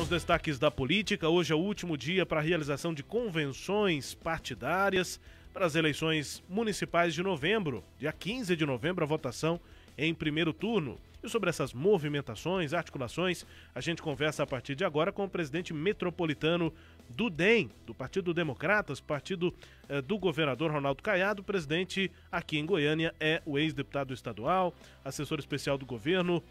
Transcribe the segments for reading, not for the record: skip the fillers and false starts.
os destaques da política. Hoje é o último dia para a realização de convenções partidárias para as eleições municipais de novembro. Dia 15 de novembro, a votação em primeiro turno. E sobre essas movimentações, articulações, a gente conversa a partir de agora com o presidente metropolitano do DEM, do Partido Democratas, partido do governador Ronaldo Caiado. O presidente aqui em Goiânia é o ex-deputado estadual, assessor especial do governo,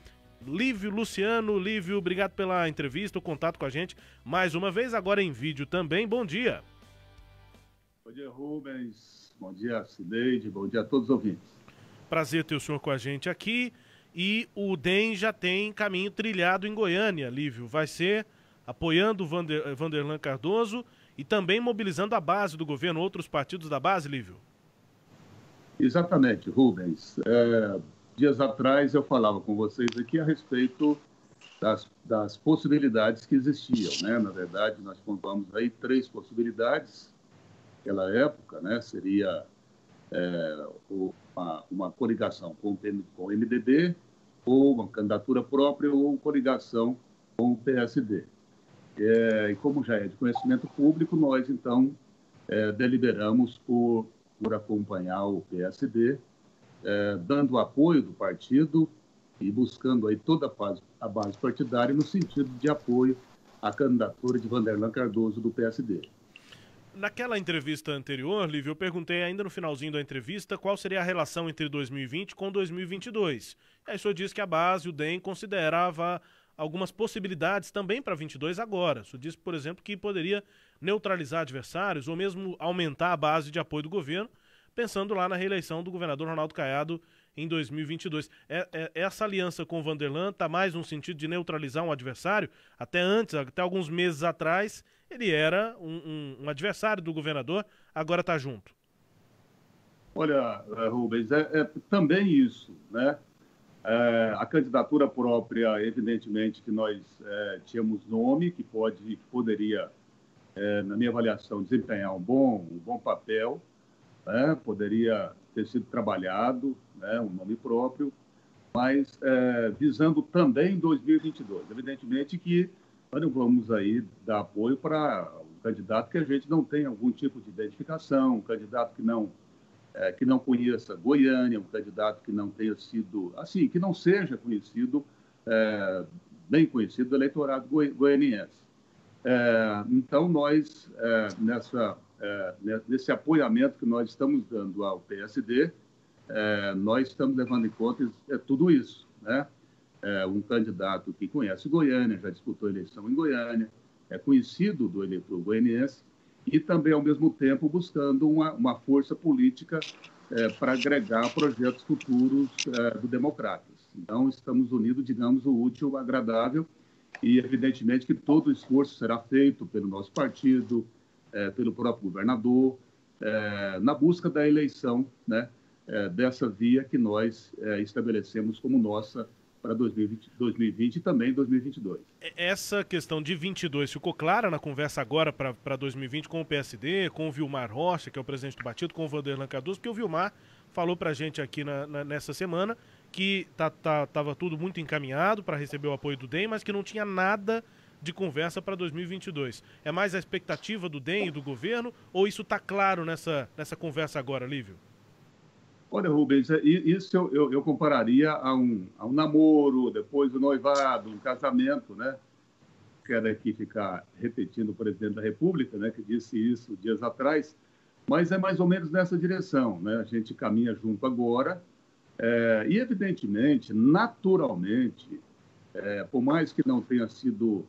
Lívio Luciano. Lívio, obrigado pela entrevista, o contato com a gente mais uma vez, agora em vídeo também. Bom dia. Bom dia, Rubens. Bom dia, Cileide. Bom dia a todos os ouvintes. Prazer ter o senhor com a gente aqui. E o DEM já tem caminho trilhado em Goiânia, Lívio. Vai ser apoiando o Vanderlan Cardoso e também mobilizando a base do governo, outros partidos da base, Lívio? Exatamente, Rubens. Dias atrás eu falava com vocês aqui a respeito das possibilidades que existiam, né? Na verdade, nós contamos aí 3 possibilidades naquela época, né? Seria uma coligação com o MDB, ou uma candidatura própria, ou coligação com o PSD. E como já é de conhecimento público, nós, então, deliberamos por acompanhar o PSD, dando apoio do partido e buscando aí toda a base partidária no sentido de apoio à candidatura de Vanderlan Cardoso do PSD. Naquela entrevista anterior, Lívio, eu perguntei ainda no finalzinho da entrevista qual seria a relação entre 2020 com 2022. Aí o senhor disse que a base, o DEM, considerava algumas possibilidades também para 22 agora. O senhor disse, por exemplo, que poderia neutralizar adversários ou mesmo aumentar a base de apoio do governo, pensando lá na reeleição do governador Ronaldo Caiado em 2022. Essa aliança com o Vanderlan está mais no sentido de neutralizar um adversário? Até alguns meses atrás, ele era um adversário do governador, agora está junto. Olha, Rubens, também isso, né? A candidatura própria, evidentemente que nós tínhamos nome, que poderia, na minha avaliação, desempenhar um bom papel, né? Poderia ter sido trabalhado, né? Um nome próprio, mas visando também 2022. Evidentemente que nós não vamos aí dar apoio para um candidato que a gente não tem algum tipo de identificação, um candidato que não conheça Goiânia, um candidato que não tenha sido, assim, que não seja conhecido, bem conhecido do eleitorado goianiense. Então, nós, nesse apoiamento que nós estamos dando ao PSD, nós estamos levando em conta tudo isso, né? Um candidato que conhece Goiânia, já disputou eleição em Goiânia, é conhecido do eleitor goianiense e também, ao mesmo tempo, buscando uma força política para agregar projetos futuros do Democratas. Então, estamos unidos, digamos, o útil ao agradável e, evidentemente, que todo o esforço será feito pelo nosso partido, pelo próprio governador, na busca da eleição, né, dessa via que nós estabelecemos como nossa para 2020 e também 2022. Essa questão de 22 ficou clara na conversa agora para 2020 com o PSD, com o Vilmar Rocha, que é o presidente do partido, com o Vanderlan Cardoso, porque o Vilmar falou para a gente aqui nessa semana que estava tudo muito encaminhado para receber o apoio do DEM, mas que não tinha nada de conversa para 2022. É mais a expectativa do DEM e do governo, ou isso está claro nessa conversa agora, Lívio? Olha, Rubens, isso eu compararia a um namoro, depois o noivado, um casamento, né? Quero aqui ficar repetindo o presidente da República, né, que disse isso dias atrás, mas é mais ou menos nessa direção, né? A gente caminha junto agora e, evidentemente, naturalmente, por mais que não tenha sido,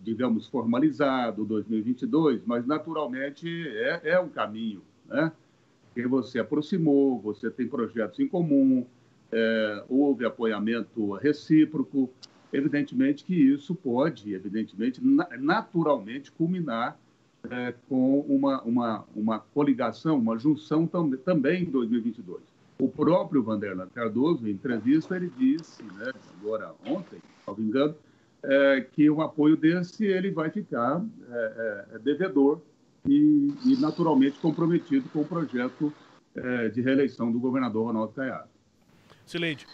digamos, formalizado 2022, mas naturalmente é um caminho, né? Que você aproximou, você tem projetos em comum, houve apoiamento recíproco, evidentemente que isso pode, naturalmente, culminar com uma coligação, uma junção também em 2022. O próprio Vanderlan Cardoso, em entrevista, ele disse, né, agora ontem, salvo engano, que um apoio desse ele vai ficar devedor e naturalmente comprometido com o projeto de reeleição do governador Ronaldo Caiado. Cileide.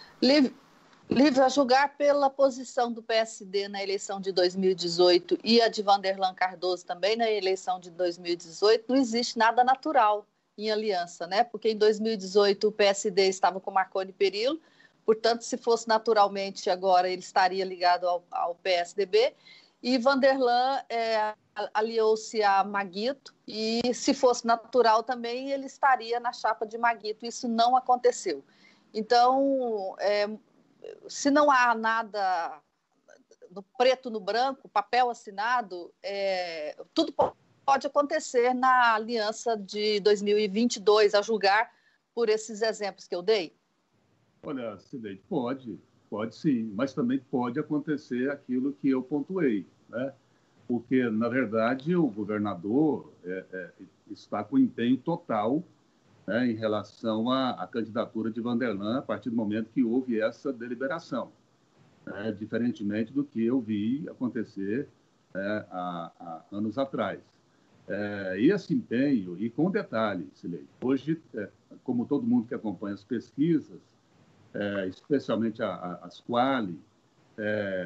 Lívia, a julgar pela posição do PSD na eleição de 2018 e a de Vanderlan Cardoso também na eleição de 2018, não existe nada natural em aliança, né? Porque em 2018 o PSD estava com Marconi Perillo, portanto, se fosse naturalmente agora, ele estaria ligado ao PSDB, e Vanderlan aliou-se a Maguito, e se fosse natural também, ele estaria na chapa de Maguito. Isso não aconteceu. Então, se não há nada no preto no branco, papel assinado, tudo pode acontecer na aliança de 2022, a julgar por esses exemplos que eu dei? Olha, Cileide, pode sim, mas também pode acontecer aquilo que eu pontuei, né? Porque, na verdade, o governador está com empenho total, né, em relação à candidatura de Vanderlan a partir do momento que houve essa deliberação, né, diferentemente do que eu vi acontecer há anos atrás. E esse empenho, e com detalhe, Cileide, hoje, como todo mundo que acompanha as pesquisas, especialmente as Quali,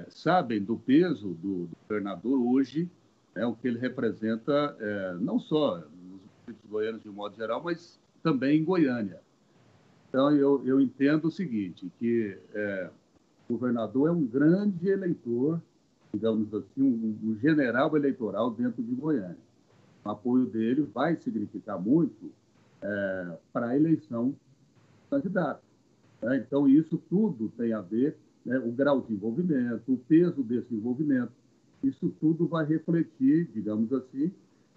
sabem do peso do governador hoje, o que ele representa, não só nos municípios goianos de um modo geral, mas também em Goiânia. Então, eu entendo o seguinte, que o governador é um grande eleitor, digamos assim, um general eleitoral dentro de Goiânia. O apoio dele vai significar muito para a eleição do candidato. Então, isso tudo tem a ver, né, o grau de envolvimento, o peso desse envolvimento, isso tudo vai refletir, digamos assim,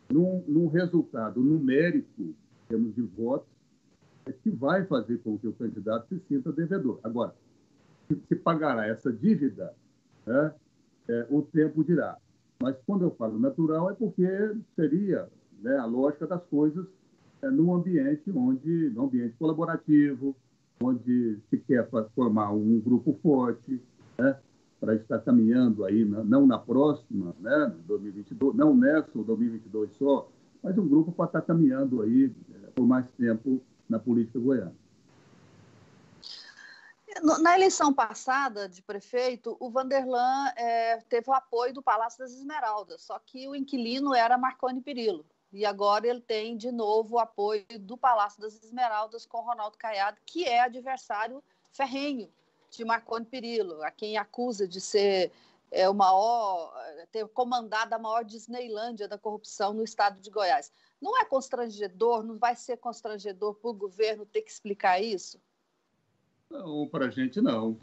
num resultado numérico, em termos de votos, que vai fazer com que o candidato se sinta devedor. Agora, se pagará essa dívida, né, o tempo dirá. Mas quando eu falo natural é porque seria, né, a lógica das coisas num ambiente num ambiente colaborativo, onde se quer formar um grupo forte, né, para estar caminhando aí, não na próxima, né, 2022, não nessa ou 2022 só, mas um grupo para estar caminhando aí por mais tempo na política goiana. Na eleição passada de prefeito, o Vanderlan teve o apoio do Palácio das Esmeraldas, só que o inquilino era Marconi Perillo. E agora ele tem, de novo, o apoio do Palácio das Esmeraldas com Ronaldo Caiado, que é adversário ferrenho de Marconi Perillo, a quem acusa de ser ter comandado a maior Disneylândia da corrupção no estado de Goiás. Não é constrangedor, não vai ser constrangedor para o governo ter que explicar isso? Não, para a gente não.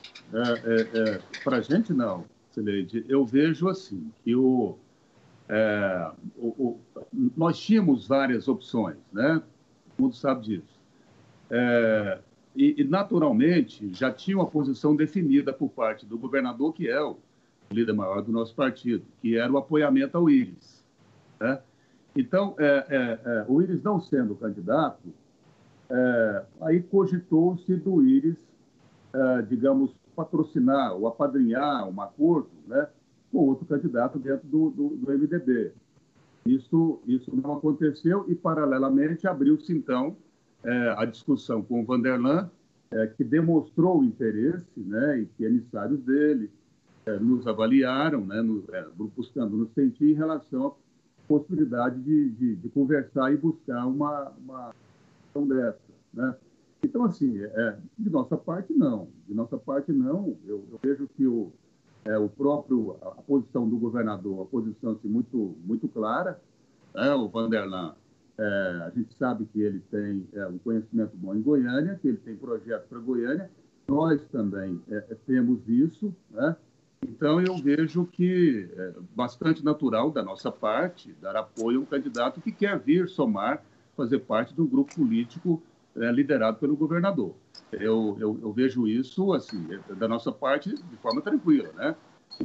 Para a gente não, Cileide. Eu vejo assim, que nós tínhamos várias opções, né? Todo mundo sabe disso. E, naturalmente, já tinha uma posição definida por parte do governador, que é o líder maior do nosso partido, que era o apoiamento ao Íris, né? Então, o Íris não sendo candidato, aí cogitou-se do Íris, digamos, patrocinar ou apadrinhar um acordo, né, com outro candidato dentro do MDB. Isso não aconteceu e, paralelamente, abriu-se, então, a discussão com o Vanderlan, que demonstrou o interesse, né, e que emissários dele nos avaliaram, né, buscando nos sentir em relação à possibilidade de conversar e buscar uma ação dessa, né? Então, assim, de nossa parte, não. De nossa parte, não. Eu vejo que a posição do governador, a posição assim, muito, muito clara, né? O Vanderlan, a gente sabe que ele tem um conhecimento bom em Goiânia, que ele tem projetos para Goiânia, nós também temos isso, né? Então, eu vejo que é bastante natural da nossa parte dar apoio a um candidato que quer vir somar, fazer parte de um grupo político liderado pelo governador. Eu vejo isso, assim, da nossa parte, de forma tranquila, né?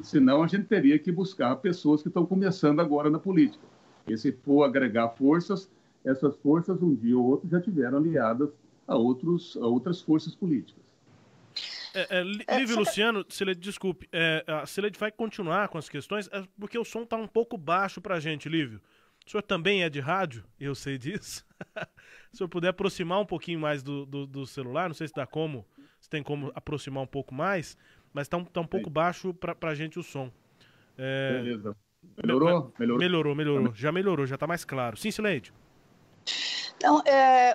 Senão, a gente teria que buscar pessoas que estão começando agora na política. E se for agregar forças, essas forças, um dia ou outro, já tiveram aliadas a outras forças políticas. Lívio Luciano, Cileide, desculpe, a Cileide vai continuar com as questões, porque o som está um pouco baixo para a gente, Lívio. O senhor também é de rádio, eu sei disso. Se o senhor puder aproximar um pouquinho mais do celular, não sei se tem como aproximar um pouco mais. mas tá um pouco baixo para a gente o som. Beleza. Melhorou? Melhorou. Já melhorou, já está mais claro. Sim, Cileide. Então,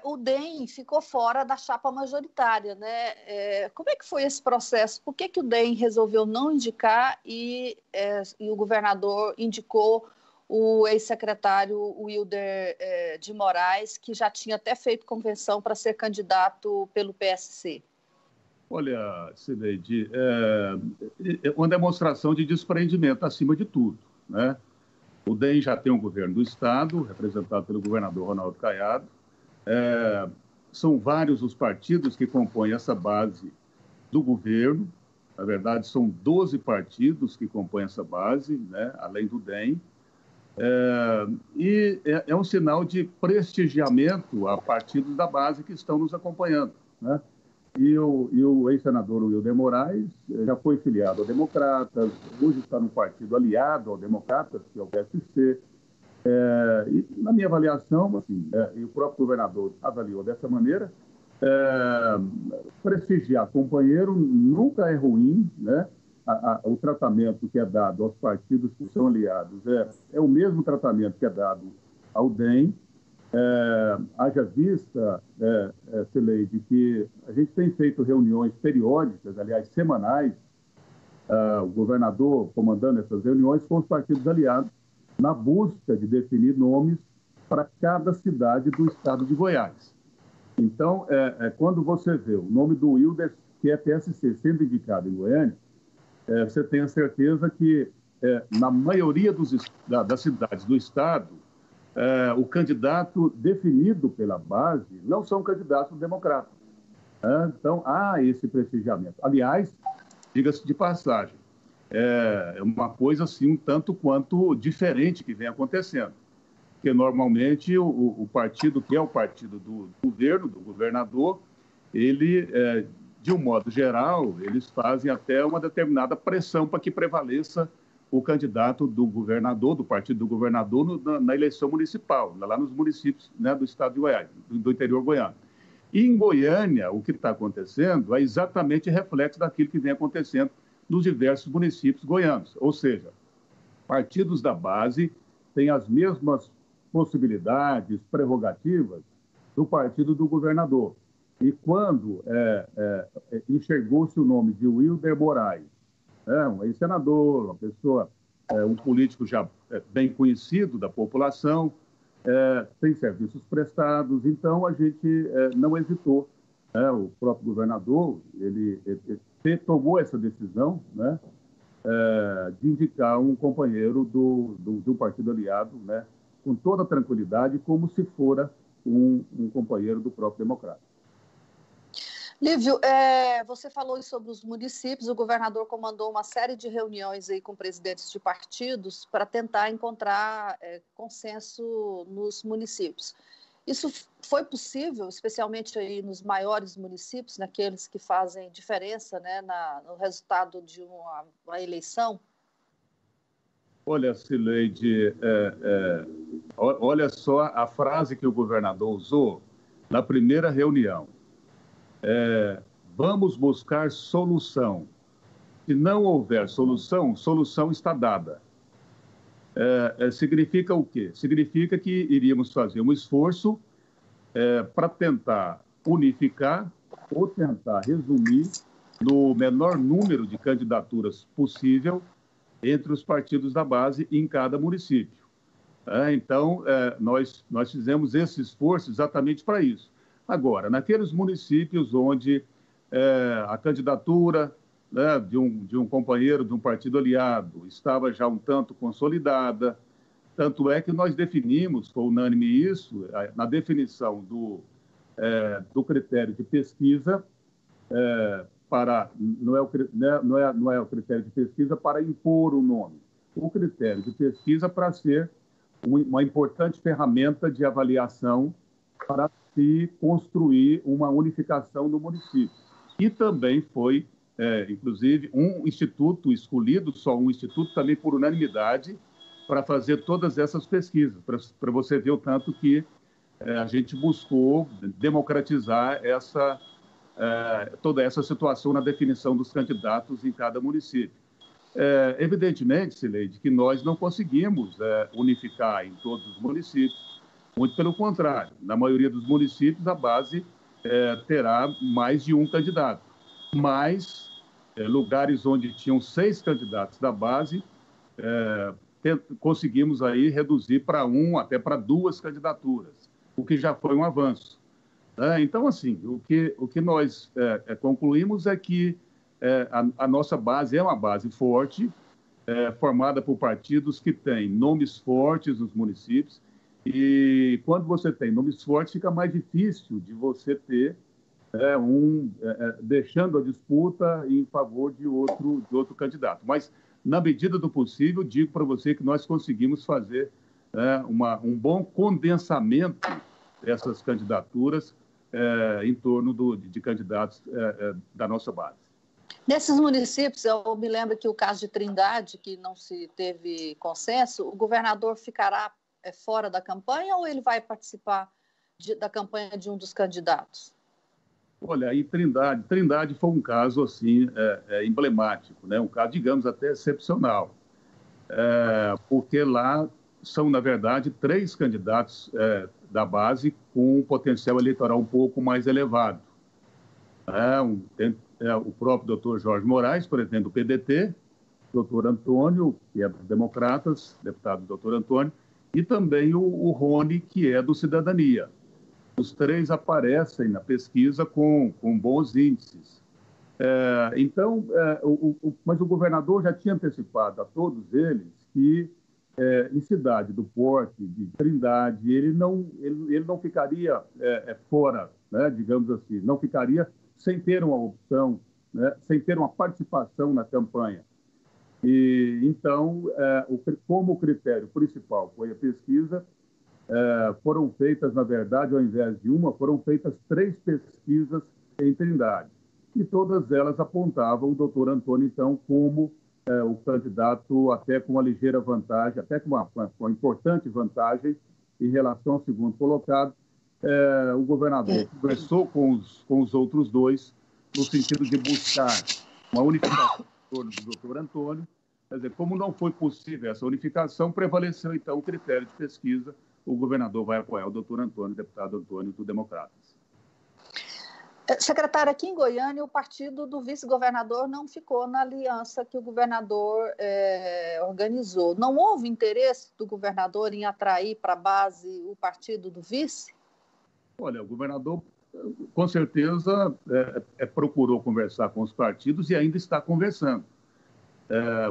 o DEM ficou fora da chapa majoritária, né? Como é que foi esse processo? Por que o DEM resolveu não indicar e o governador indicou o ex-secretário Wilder de Moraes, que já tinha até feito convenção para ser candidato pelo PSC? Olha, Cileide, é uma demonstração de desprendimento acima de tudo, né? O DEM já tem um governo do Estado, representado pelo governador Ronaldo Caiado. São vários os partidos que compõem essa base do governo. Na verdade, são 12 partidos que compõem essa base, né, além do DEM. É um sinal de prestigiamento a partidos da base que estão nos acompanhando, né? E o ex-senador Wilder Moraes já foi filiado ao Democratas, hoje está no partido aliado ao Democratas, que é o PSC. E, na minha avaliação, assim, e o próprio governador avaliou dessa maneira, prestigiar companheiro nunca é ruim, né? O tratamento que é dado aos partidos que são aliados é o mesmo tratamento que é dado ao DEM. Haja vista, Cileide, que a gente tem feito reuniões periódicas, aliás, semanais, o governador comandando essas reuniões com os partidos aliados, na busca de definir nomes para cada cidade do estado de Goiás. Então, quando você vê o nome do Wilder, que é PSC, sendo indicado em Goiânia, você tem a certeza que, na maioria das cidades do estado, o candidato definido pela base não são candidatos democratas. Então, há esse prestigiamento. Aliás, diga-se de passagem, é uma coisa assim um tanto quanto diferente que vem acontecendo. Porque, normalmente, o partido que é o partido do governo, do governador, ele, de um modo geral, eles fazem até uma determinada pressão para que prevaleça o candidato do governador, do partido do governador, na eleição municipal, lá nos municípios, né, do estado de Goiás, do interior goiano. E em Goiânia, o que está acontecendo é exatamente reflexo daquilo que vem acontecendo nos diversos municípios goianos. Ou seja, partidos da base têm as mesmas possibilidades, prerrogativas do partido do governador. E quando enxergou-se o nome de Wilder Moraes, um ex-senador, uma pessoa, um político já bem conhecido da população, tem serviços prestados, então a gente não hesitou. O próprio governador, ele tomou essa decisão, né, de indicar um companheiro do partido aliado, né, com toda tranquilidade, como se fora um companheiro do próprio Democrata. Lívio, você falou sobre os municípios, o governador comandou uma série de reuniões aí com presidentes de partidos para tentar encontrar consenso nos municípios. Isso foi possível, especialmente aí nos maiores municípios, naqueles que fazem diferença, né, no resultado de uma eleição? Olha, Cileide, olha só a frase que o governador usou na primeira reunião. Vamos buscar solução. Se não houver solução, solução está dada. Significa o quê? Significa que iríamos fazer um esforço para tentar unificar ou tentar resumir no menor número de candidaturas possível entre os partidos da base em cada município. Então, nós fizemos esse esforço exatamente para isso. Agora, naqueles municípios onde a candidatura, né, de um companheiro de um partido aliado estava já um tanto consolidada, tanto é que nós definimos, foi unânime isso, na definição do critério de pesquisa, não é o critério de pesquisa para impor o nome, o critério de pesquisa para ser uma importante ferramenta de avaliação para se construir uma unificação no município. E também foi, inclusive, um instituto escolhido, só um instituto, também por unanimidade, para fazer todas essas pesquisas, para você ver o tanto que a gente buscou democratizar toda essa situação na definição dos candidatos em cada município. Evidentemente, Cileide, que nós não conseguimos unificar em todos os municípios, muito pelo contrário. Na maioria dos municípios, a base terá mais de um candidato, mas lugares onde tinham 6 candidatos da base, conseguimos aí reduzir para 1 até para 2 candidaturas, o que já foi um avanço. Então, assim, o que nós concluímos é que a nossa base é uma base forte, formada por partidos que têm nomes fortes nos municípios, e quando você tem nomes fortes, fica mais difícil de você ter deixando a disputa em favor de outro candidato. Mas, na medida do possível, digo para você que nós conseguimos fazer um bom condensamento dessas candidaturas em torno de candidatos da nossa base. Nesses municípios, eu me lembro que o caso de Trindade, que não se teve consenso, o governador ficará fora da campanha ou ele vai participar da campanha de um dos candidatos? Olha, em Trindade foi um caso assim emblemático, né? Um caso, digamos, até excepcional, porque lá são, na verdade, 3 candidatos da base com um potencial eleitoral um pouco mais elevado. O próprio doutor Jorge Moraes, presidente do PDT, doutor Antônio, que é dos Democratas, deputado doutor Antônio, e também o Rony, que é do Cidadania. Os 3 aparecem na pesquisa com bons índices. Mas o governador já tinha antecipado a todos eles que, em cidade do porte de Trindade, ele não ficaria fora, né, digamos assim, não ficaria sem ter uma opção, né, sem ter uma participação na campanha. E, então, como o critério principal foi a pesquisa, foram feitas, na verdade, ao invés de uma, foram feitas 3 pesquisas em Trindade. E todas elas apontavam o doutor Antônio, então, como o candidato até com uma ligeira vantagem, até com uma importante vantagem em relação ao segundo colocado. O governador conversou com os outros 2 no sentido de buscar uma unificação em torno do doutor Antônio. Quer dizer, como não foi possível essa unificação, prevaleceu, então, o critério de pesquisa. O governador vai apoiar o doutor Antônio, deputado Antônio, do Democratas. Secretário, aqui em Goiânia, o partido do vice-governador não ficou na aliança que o governador organizou. Não houve interesse do governador em atrair para a base o partido do vice? Olha, o governador, com certeza, procurou conversar com os partidos e ainda está conversando.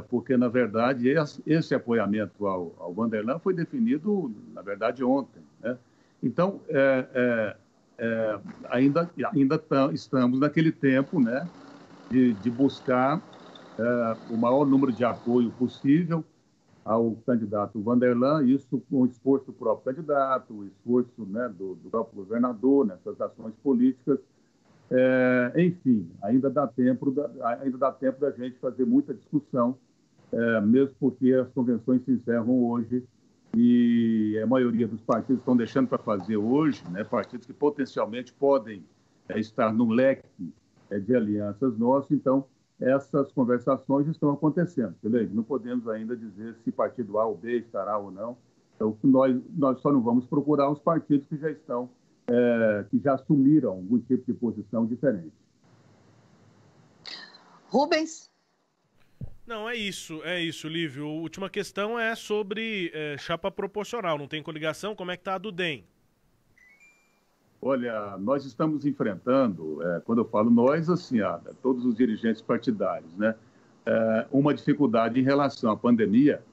Porque, na verdade, esse apoiamento ao Vanderlan foi definido, na verdade, ontem, né? Então, ainda estamos naquele tempo, né, de buscar o maior número de apoio possível ao candidato Vanderlan, isso com o esforço do próprio candidato, o esforço, né, do próprio governador nessas ações políticas. Enfim, ainda dá tempo da gente fazer muita discussão, mesmo porque as convenções se encerram hoje e a maioria dos partidos estão deixando para fazer hoje, né, partidos que potencialmente podem estar no leque de alianças nossas. Então, essas conversações estão acontecendo. Não podemos ainda dizer se partido A ou B estará ou não. Então, nós só não vamos procurar os partidos que já estão que já assumiram algum tipo de posição diferente. Rubens? Não, é isso, Lívio. A última questão é sobre chapa proporcional. Não tem coligação? Como é que está a do DEM? Olha, nós estamos enfrentando, quando eu falo nós, assim, todos os dirigentes partidários, né, uma dificuldade em relação à pandemia,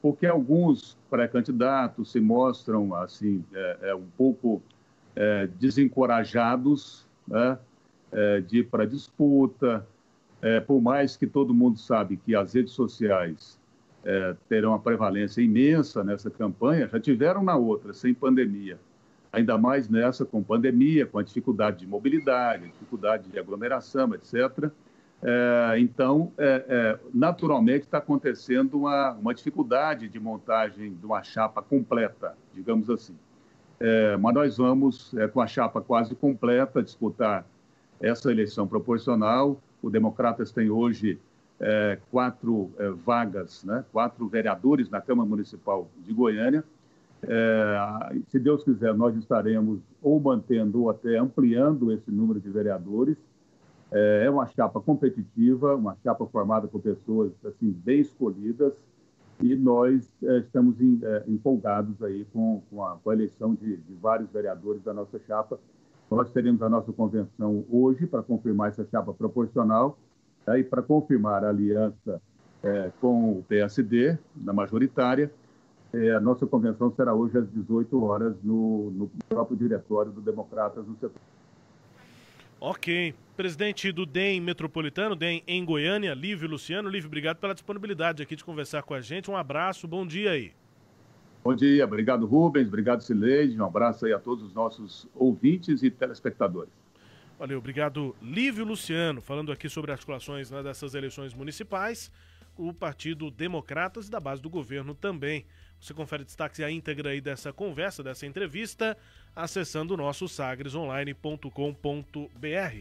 porque alguns pré-candidatos se mostram assim um pouco desencorajados, né, de ir para a disputa, por mais que todo mundo sabe que as redes sociais terão uma prevalência imensa nessa campanha, já tiveram na outra, sem pandemia, ainda mais nessa com pandemia, com a dificuldade de mobilidade, dificuldade de aglomeração, etc., então, naturalmente, está acontecendo uma dificuldade de montagem de uma chapa completa, digamos assim. Mas nós vamos, com a chapa quase completa, disputar essa eleição proporcional. O Democratas tem hoje 4 vagas, né? 4 vereadores na Câmara Municipal de Goiânia. Se Deus quiser, nós estaremos ou mantendo ou até ampliando esse número de vereadores. É uma chapa competitiva, uma chapa formada por pessoas assim, bem escolhidas, e nós estamos empolgados aí com a eleição de vários vereadores da nossa chapa. Nós teremos a nossa convenção hoje para confirmar essa chapa proporcional, e para confirmar a aliança com o PSD, na majoritária. A nossa convenção será hoje às 18 horas no próprio diretório do Democratas no setor. Ok. Presidente do DEM Metropolitano, DEM em Goiânia, Lívio Luciano. Lívio, obrigado pela disponibilidade aqui de conversar com a gente. Um abraço, bom dia aí. Bom dia, obrigado Rubens, obrigado Cileide, um abraço aí a todos os nossos ouvintes e telespectadores. Valeu, obrigado Lívio Luciano, falando aqui sobre articulações dessas eleições municipais, o Partido Democratas e da base do governo também. Você confere destaques e a íntegra aí dessa conversa, dessa entrevista, acessando o nosso sagresonline.com.br.